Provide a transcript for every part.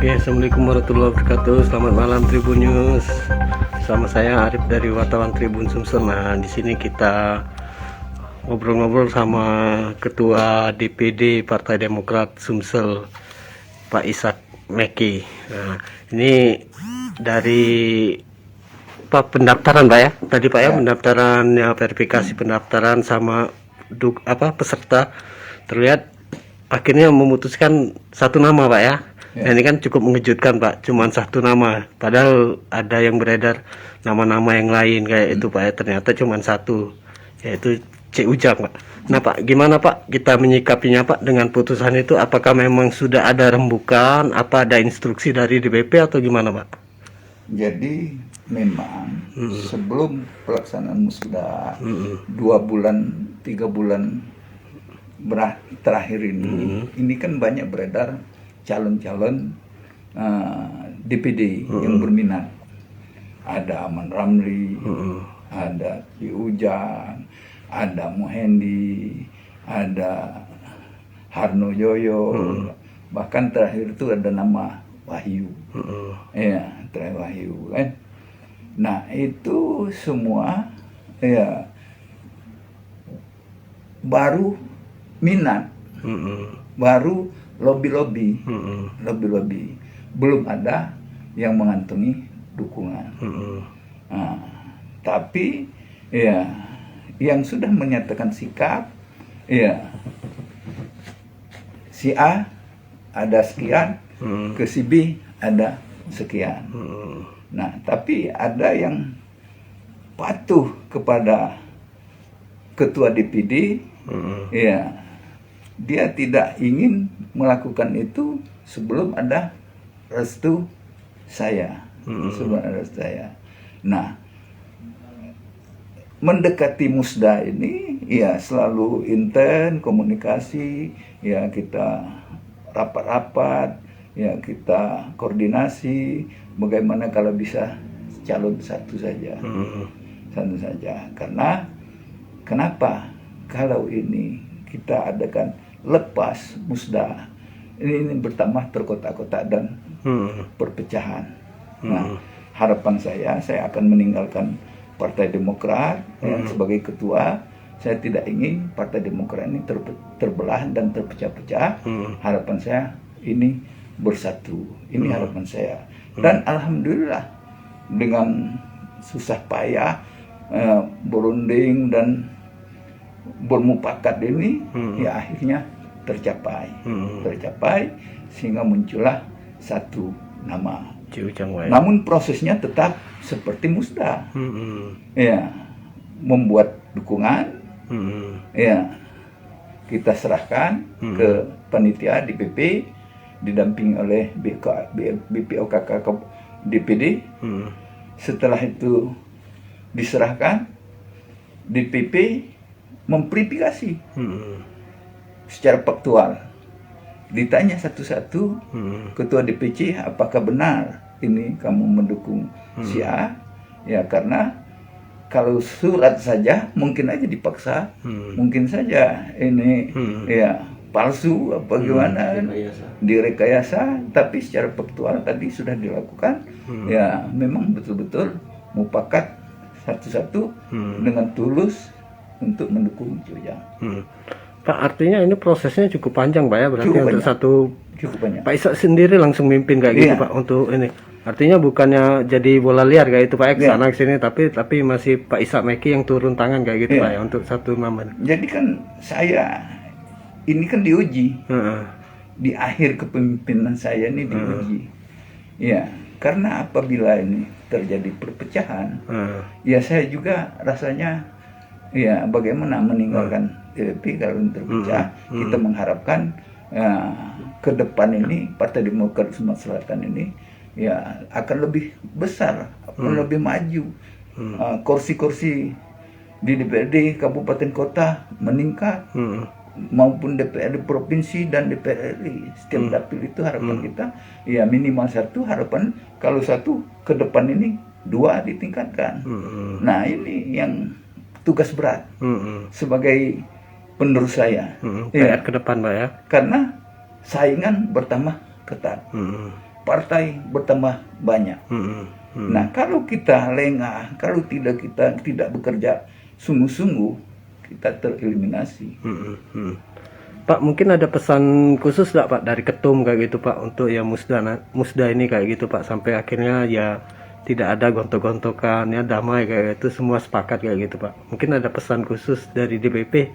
Oke, assalamualaikum warahmatullahi wabarakatuh. Selamat malam Tribun News. Sama saya Arif dari wartawan Tribun Sumsel. Nah, di sini kita ngobrol-ngobrol sama Ketua DPD Partai Demokrat Sumsel, Pak Ishak Meki. Nah, ini dari pendaftaran Pak ya. Tadi Pak ya, pendaftaran ya, verifikasi pendaftaran sama peserta. Terlihat akhirnya memutuskan satu nama Pak ya. Nah, ini kan cukup mengejutkan Pak, cuman satu nama. Padahal ada yang beredar nama-nama yang lain kayak itu Pak ya, ternyata cuman satu, yaitu C. Ujang Pak. Nah Pak, gimana Pak kita menyikapinya Pak dengan putusan itu? Apakah memang sudah ada rembukan, apa ada instruksi dari DPP atau gimana Pak? Jadi memang sebelum pelaksanaan musda 2 bulan 3 bulan terakhir ini kan banyak beredar calon-calon DPD yang berminat. Ada Aman Ramli, ada Ki Ujang, ada Muhendi, ada Harno Joyo, bahkan terakhir itu ada nama Wahyu. Ya, terakhir Wahyu kan. Nah, itu semua ya baru minat. Baru lobby-lobby, belum ada yang mengantongi dukungan. Nah, tapi ya yang sudah menyatakan sikap, ya si A ada sekian, ke si B ada sekian. Nah, tapi ada yang patuh kepada ketua DPD, ya dia tidak ingin melakukan itu sebelum ada restu saya. Sebelum ada restu saya. Nah, mendekati musda ini ya selalu intens komunikasi, ya kita rapat-rapat, ya kita koordinasi bagaimana kalau bisa calon satu saja. Satu saja. Karena kenapa kalau ini kita adakan lepas musda, ini bertambah terkotak-kotak dan perpecahan. Nah, harapan saya akan meninggalkan Partai Demokrat sebagai ketua. Saya tidak ingin Partai Demokrat ini terbelah dan terpecah-pecah. Harapan saya ini bersatu. Ini harapan saya. Dan alhamdulillah dengan susah payah berunding dan bermufakat ini ya akhirnya tercapai sehingga muncullah satu nama. Namun prosesnya tetap seperti musda, ya membuat dukungan, ya kita serahkan ke panitia DPP didampingi oleh BPOKK DPD. Setelah itu diserahkan, DPP memverifikasi secara faktual, ditanya satu-satu ketua DPC apakah benar ini kamu mendukung si A, ya karena kalau surat saja mungkin aja dipaksa, mungkin saja ini ya palsu apa gimana, direkayasa, tapi secara faktual tadi sudah dilakukan, ya memang betul-betul mufakat satu-satu dengan tulus untuk mendukung Ujang. Pak, artinya ini prosesnya cukup panjang Pak ya, berarti cukup untuk banyak. satu Cukup banyak. Pak Ishak sendiri langsung mimpin kayak gitu Pak untuk ini. Artinya bukannya jadi bola liar kayak itu Pak ya, kesana kesini, tapi masih Pak Ishak Meki yang turun tangan kayak gitu Pak ya untuk satu nama. Jadi kan saya ini kan diuji. Di akhir kepemimpinan saya ini diuji. Ya, karena apabila ini terjadi perpecahan, ya saya juga rasanya ya bagaimana meninggalkan DPP kalau terpecah. Kita mengharapkan ke depan ini Partai Demokrat Sumatera Selatan ini ya akan lebih besar, akan lebih maju. Kursi-kursi di DPRD kabupaten kota meningkat, maupun DPRD provinsi dan DPR RI. Setiap dapil itu harapan kita ya minimal satu. Harapan kalau satu ke depan ini 2 ditingkatkan. Mm-mm. Nah ini yang tugas berat Mm-mm. sebagai penerus saya. Mm-mm. Iya. PR ke depan Pak ya. Karena saingan bertambah ketat, Mm-mm. partai bertambah banyak. Mm-mm. Mm-mm. Nah kalau kita lengah, kalau kita tidak bekerja sungguh-sungguh, kita tereliminasi. Mm-mm. Mm. Pak, mungkin ada pesan khusus nggak Pak dari ketum kayak gitu Pak untuk yang musda ini kayak gitu Pak, sampai akhirnya ya tidak ada gontok-gontokan ya, damai kayak gitu, semua sepakat kayak gitu Pak. Mungkin ada pesan khusus dari DPP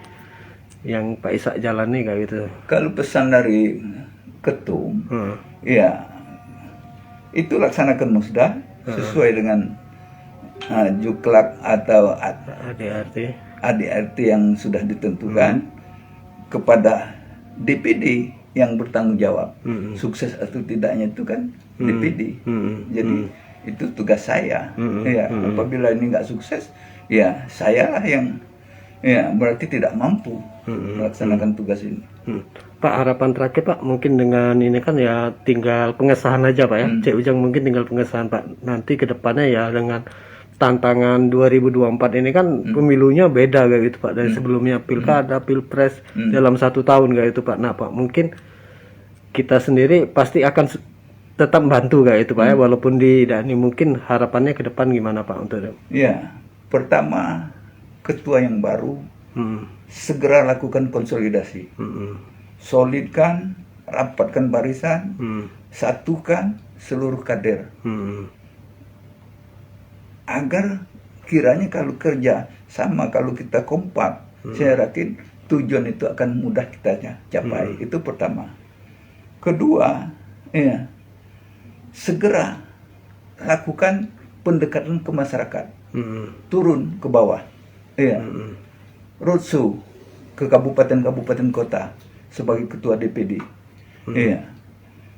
yang Pak Ishak jalani kayak gitu. Kalau pesan dari ketum, ya itu laksanakan musda sesuai dengan juklak atau ADRT. ADRT yang sudah ditentukan kepada DPD yang bertanggung jawab. Sukses atau tidaknya itu kan DPD. Jadi itu tugas saya. Ya, apabila ini nggak sukses, ya saya lah yang berarti tidak mampu melaksanakan tugas ini. Pak, harapan terakhir Pak, mungkin dengan ini kan ya tinggal pengesahan aja Pak ya. Cek Ujang mungkin tinggal pengesahan Pak. Nanti ke depannya ya dengan tantangan 2024 ini kan pemilunya beda kayak gitu Pak, dari sebelumnya pilkada, pilpres dalam 1 tahun kayak itu Pak. Nah Pak, mungkin kita sendiri pasti akan tetap bantu kayak itu Pak ya, walaupun tidak ini, mungkin harapannya ke depan gimana Pak untuk itu? Ya, pertama ketua yang baru segera lakukan konsolidasi, solidkan, rapatkan barisan, satukan seluruh kader. Agar kiranya kalau kerja sama, kalau kita kompak, saya yakin tujuan itu akan mudah kita capai. Itu pertama. Kedua, ya, segera lakukan pendekatan ke masyarakat, turun ke bawah, ya, roadshow ke kabupaten-kabupaten kota sebagai ketua DPD, ya,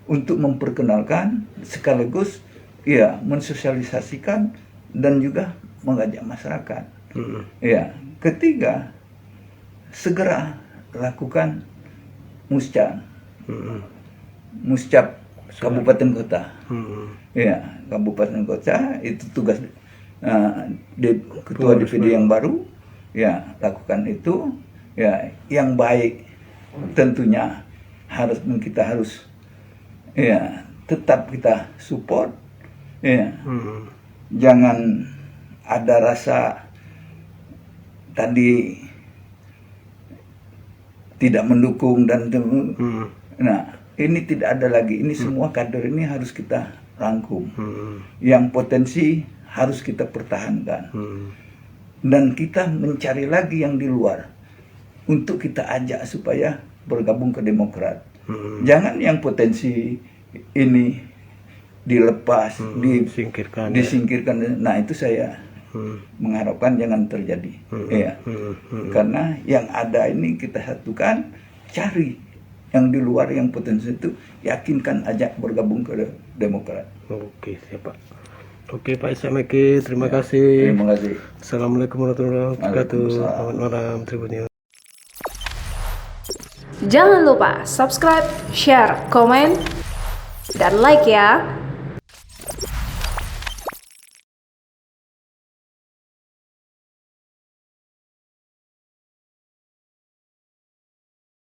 untuk memperkenalkan sekaligus ya mensosialisasikan dan juga mengajak masyarakat. Ya, ketiga, segera lakukan muscap kabupaten kota. Ya, kabupaten kota itu tugas ketua DPD yang baru. Ya, lakukan itu. Ya, yang baik tentunya kita harus ya tetap kita support. Ya. Jangan ada rasa tadi tidak mendukung dan nah ini tidak ada lagi. Ini semua kader ini harus kita rangkum. Yang potensi harus kita pertahankan. Dan kita mencari lagi yang di luar untuk kita ajak supaya bergabung ke Demokrat. Jangan yang potensi ini dilepas, disingkirkan. Nah itu saya mengharapkan jangan terjadi. Ya. Karena yang ada ini kita satukan, cari yang di luar yang potensi itu, yakinkan ajak bergabung ke Demokrat. Oke, siap Pak. Oke Pak Ishak Mekki, terima kasih. Terima kasih. Assalamualaikum warahmatullahi wabarakatuh. Selamat malam Tribun. Jangan lupa subscribe, share, komen, dan like ya.